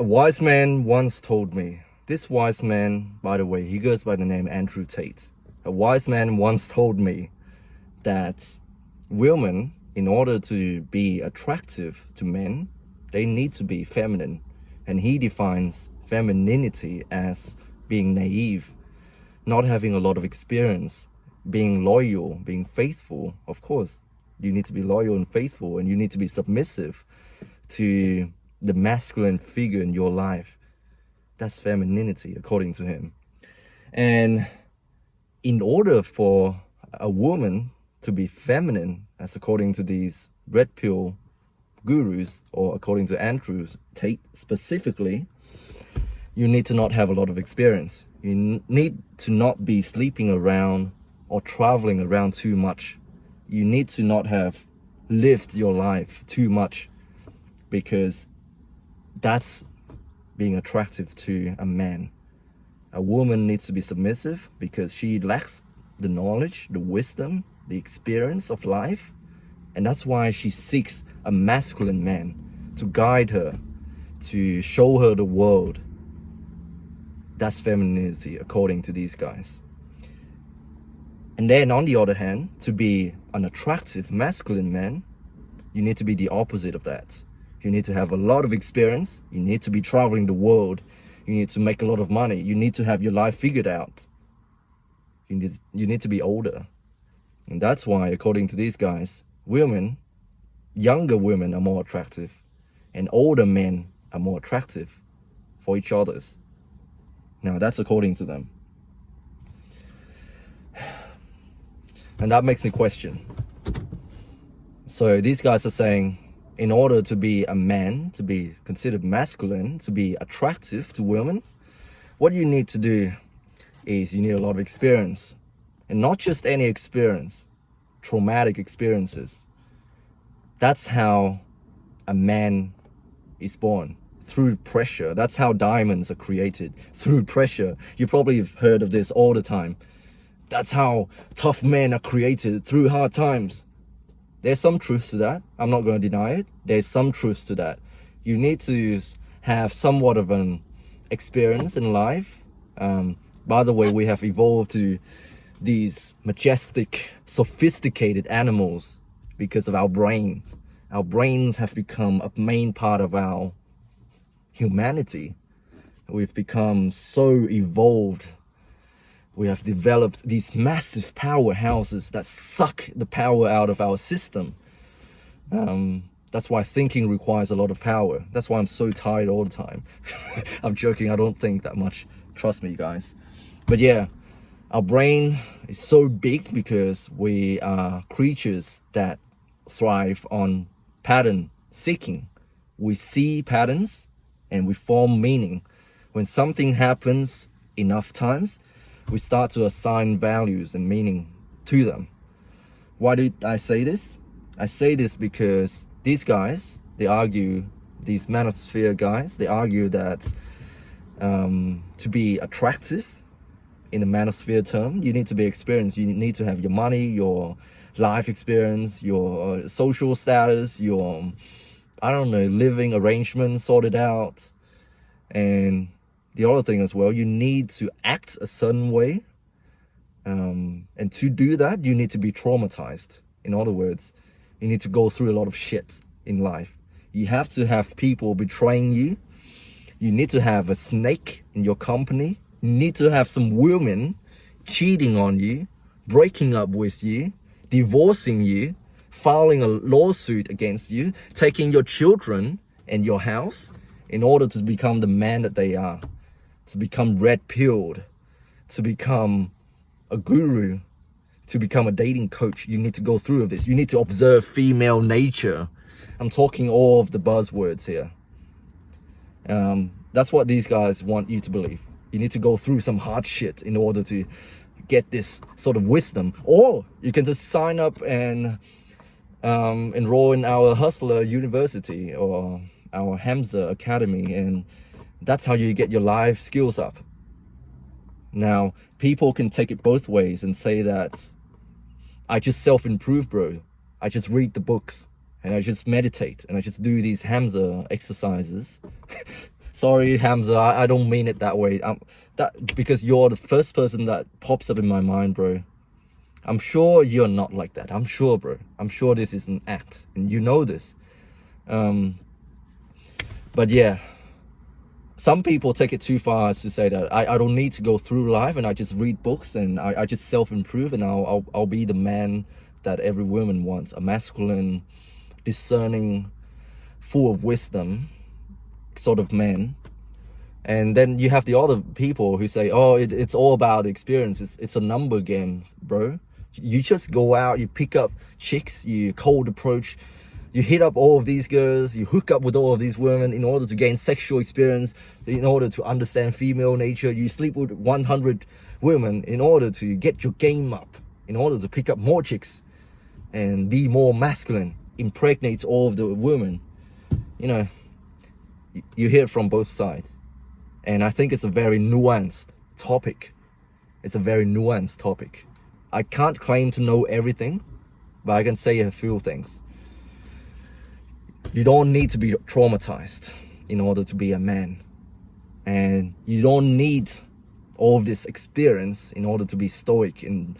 A wise man once told me, this wise man, by the way, he goes by the name Andrew Tate. A wise man once told me that women, in order to be attractive to men, they need to be feminine. And he defines femininity as being naive, not having a lot of experience, being loyal, being faithful. Of course, you need to be loyal and faithful, and you need to be submissive to the masculine figure in your life. That's femininity, according to him. And in order for a woman to be feminine, as according to these red pill gurus, or according to Andrew Tate specifically, you need to not have a lot of experience. You need to not be sleeping around or traveling around too much. You need to not have lived your life too much, because that's being attractive to a man. A woman needs to be submissive because she lacks the knowledge, the wisdom, the experience of life. And that's why she seeks a masculine man to guide her, to show her the world. That's femininity, according to these guys. And then on the other hand, to be an attractive masculine man, you need to be the opposite of that. You need to have a lot of experience. You need to be traveling the world. You need to make a lot of money. You need to have your life figured out. You need to be older. And that's why, according to these guys, women, younger women are more attractive, and older men are more attractive for each other's. Now, that's according to them. And that makes me question. So these guys are saying, in order to be a man, to be considered masculine, to be attractive to women, what you need to do is you need a lot of experience. And not just any experience, traumatic experiences. That's how a man is born, through pressure. That's how diamonds are created, through pressure. You probably have heard of this all the time. That's how tough men are created, through hard times. There's some truth to that. I'm not going to deny it. There's some truth to that. You need to have somewhat of an experience in life. By the way, we have evolved to these majestic, sophisticated animals because of our brains. Our brains have become a main part of our humanity. We've become so evolved. We have developed these massive powerhouses that suck the power out of our system. That's why thinking requires a lot of power. That's why I'm so tired all the time. I'm joking, I don't think that much. Trust me, guys. But yeah, our brain is so big because we are creatures that thrive on pattern seeking. We see patterns and we form meaning. When something happens enough times, we start to assign values and meaning to them. Why did I say this? I say this because these guys, they argue, these manosphere guys, they argue that to be attractive in the manosphere term, you need to be experienced. You need to have your money, your life experience, your social status, your, I don't know, living arrangements sorted out. And the other thing as well, you need to act a certain way. And to do that, you need to be traumatized. In other words, you need to go through a lot of shit in life. You have to have people betraying you. You need to have a snake in your company. You need to have some women cheating on you, breaking up with you, divorcing you, filing a lawsuit against you, taking your children and your house in order to become the man that they are. To become red-pilled, to become a guru, to become a dating coach. You need to go through this. You need to observe female nature. I'm talking all of the buzzwords here. That's what these guys want you to believe. You need to go through some hard shit in order to get this sort of wisdom. Or you can just sign up and enroll in our Hustler University or our Hamza Academy, and that's how you get your life skills up. Now, people can take it both ways and say that I just self-improve, bro. I just read the books and I just meditate and I just do these Hamza exercises. Sorry, Hamza, I don't mean it that way. That because you're the first person that pops up in my mind, bro. I'm sure you're not like that. I'm sure, bro. I'm sure this is an act, and you know this. But yeah, some people take it too far as to say that I don't need to go through life, and I just read books, and I just self-improve, and I'll be the man that every woman wants, a masculine, discerning, full of wisdom sort of man. And then you have the other people who say, oh, it's all about experience. It's a number game, bro. You just go out, you pick up chicks, you cold approach, you hit up all of these girls, you hook up with all of these women in order to gain sexual experience, in order to understand female nature. You sleep with 100 women in order to get your game up, in order to pick up more chicks and be more masculine, impregnate all of the women. You know, you hear it from both sides. And I think it's a very nuanced topic. It's a very nuanced topic. I can't claim to know everything, but I can say a few things. You don't need to be traumatized in order to be a man. And you don't need all of this experience in order to be stoic, in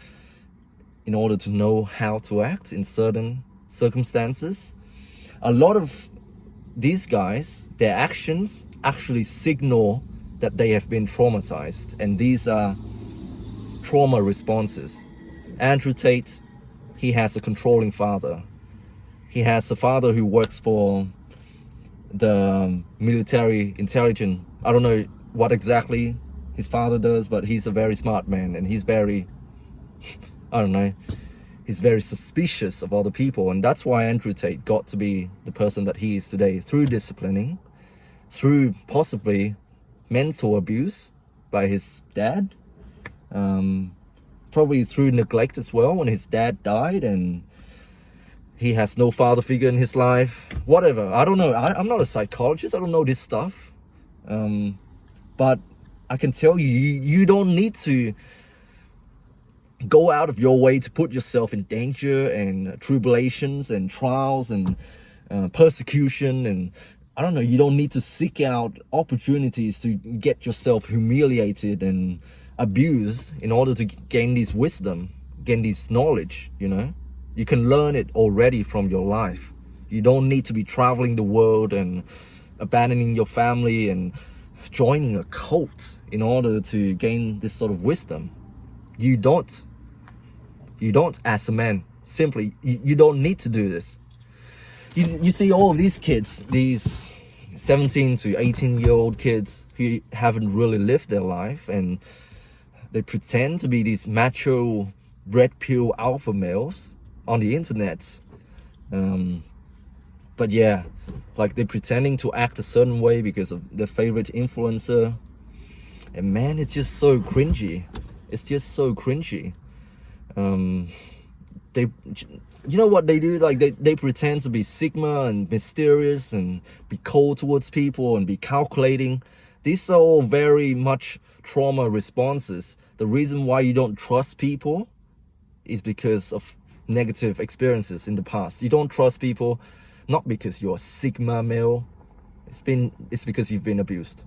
order to know how to act in certain circumstances. A lot of these guys, their actions actually signal that they have been traumatized, and these are trauma responses. Andrew Tate, he has a controlling father. He has a father who works for the military intelligence. I don't know what exactly his father does, but he's a very smart man, and he's very, I don't know, he's very suspicious of other people. And that's why Andrew Tate got to be the person that he is today, through disciplining, through possibly mental abuse by his dad, probably through neglect as well when his dad died and he has no father figure in his life, whatever. I don't know. I'm not a psychologist. I don't know this stuff, but I can tell you, you don't need to go out of your way to put yourself in danger and tribulations and trials and persecution. And I don't know, you don't need to seek out opportunities to get yourself humiliated and abused in order to gain this wisdom, gain this knowledge, you know? You can learn it already from your life. You don't need to be traveling the world and abandoning your family and joining a cult in order to gain this sort of wisdom. You don't as a man. Simply, you don't need to do this. You see all of these kids, these 17 to 18-year-old kids who haven't really lived their life, and they pretend to be these macho, red pill alpha males on the internet. But yeah, like they're pretending to act a certain way because of their favorite influencer. And man, it's just so cringy. It's just so cringy. You know what they do? Like they pretend to be Sigma and mysterious and be cold towards people and be calculating. These are all very much trauma responses. The reason why you don't trust people is because of negative experiences in the past. You don't trust people not because you're a Sigma male. It's because you've been abused.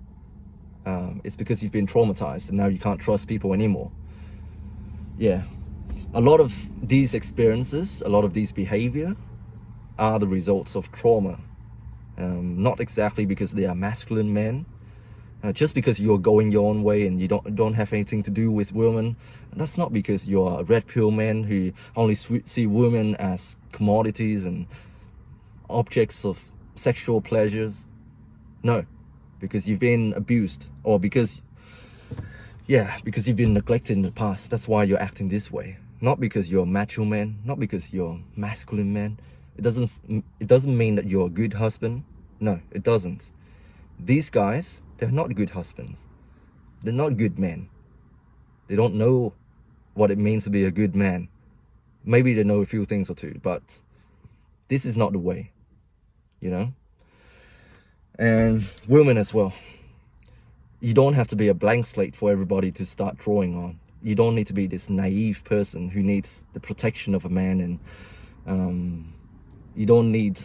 It's because you've been traumatized and now you can't trust people anymore. Yeah. A lot of these experiences, a lot of these behavior are the results of trauma. Not exactly because they are masculine men. Just because you're going your own way and you don't have anything to do with women, that's not because you're a red pill man who only see women as commodities and objects of sexual pleasures. No, because you've been abused, or because you've been neglected in the past. That's why you're acting this way. Not because you're a macho man, not because you're a masculine man. It doesn't mean that you're a good husband. No, it doesn't. These guys, they're not good husbands. They're not good men. They don't know what it means to be a good man. Maybe they know a few things or two, but this is not the way, you know? And women as well. You don't have to be a blank slate for everybody to start drawing on. You don't need to be this naive person who needs the protection of a man, and you don't need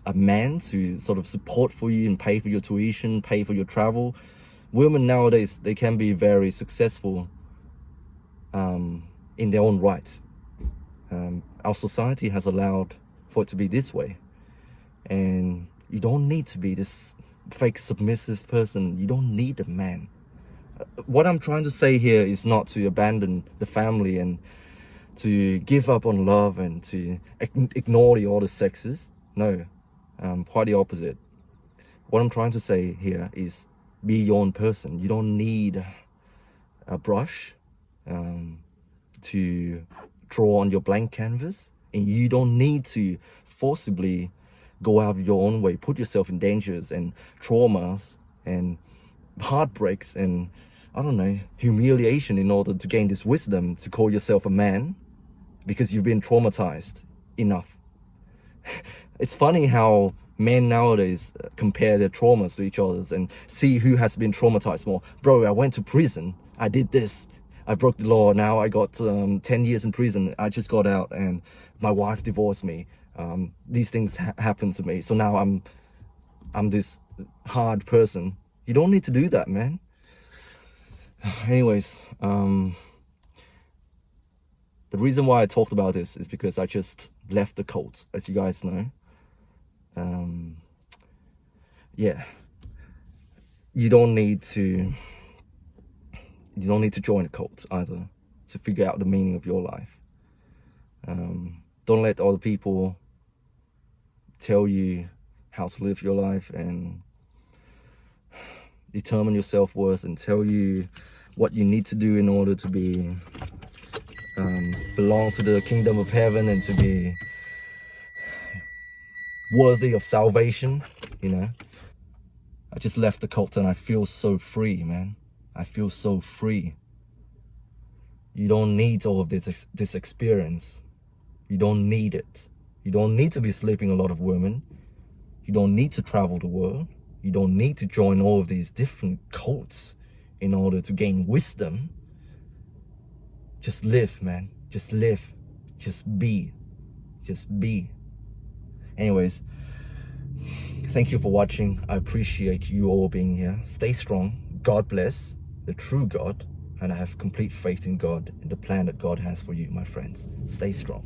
a man to sort of support for you and pay for your tuition, pay for your travel. Women nowadays, they can be very successful in their own rights. Our society has allowed for it to be this way. And you don't need to be this fake submissive person. You don't need a man. What I'm trying to say here is not to abandon the family and to give up on love and to ignore the other sexes. No, quite the opposite. What I'm trying to say here is be your own person. You don't need a brush to draw on your blank canvas, and you don't need to forcibly go out of your own way, put yourself in dangers and traumas and heartbreaks and, I don't know, humiliation in order to gain this wisdom to call yourself a man because you've been traumatized enough. It's funny how men nowadays compare their traumas to each other and see who has been traumatized more. Bro, I went to prison. I did this. I broke the law. Now I got 10 years in prison. I just got out and my wife divorced me. These things happened to me. So now I'm this hard person. You don't need to do that, man. Anyways, the reason why I talked about this is because I just left the cult, as you guys know. Yeah, you don't need to join a cult either to figure out the meaning of your life. Don't let other people tell you how to live your life and determine your self-worth and tell you what you need to do in order to be belong to the kingdom of heaven and to be worthy of salvation. You know, I just left the cult and I feel so free, man. I feel so free. You don't need all of this experience. You don't need it. You don't need to be sleeping a lot of women. You don't need to travel the world. You don't need to join all of these different cults in order to gain wisdom. Just live, man. Just live. Just be. Just be. Anyways, thank you for watching. I appreciate you all being here. Stay strong. God bless the true God. And I have complete faith in God, in the plan that God has for you, my friends. Stay strong.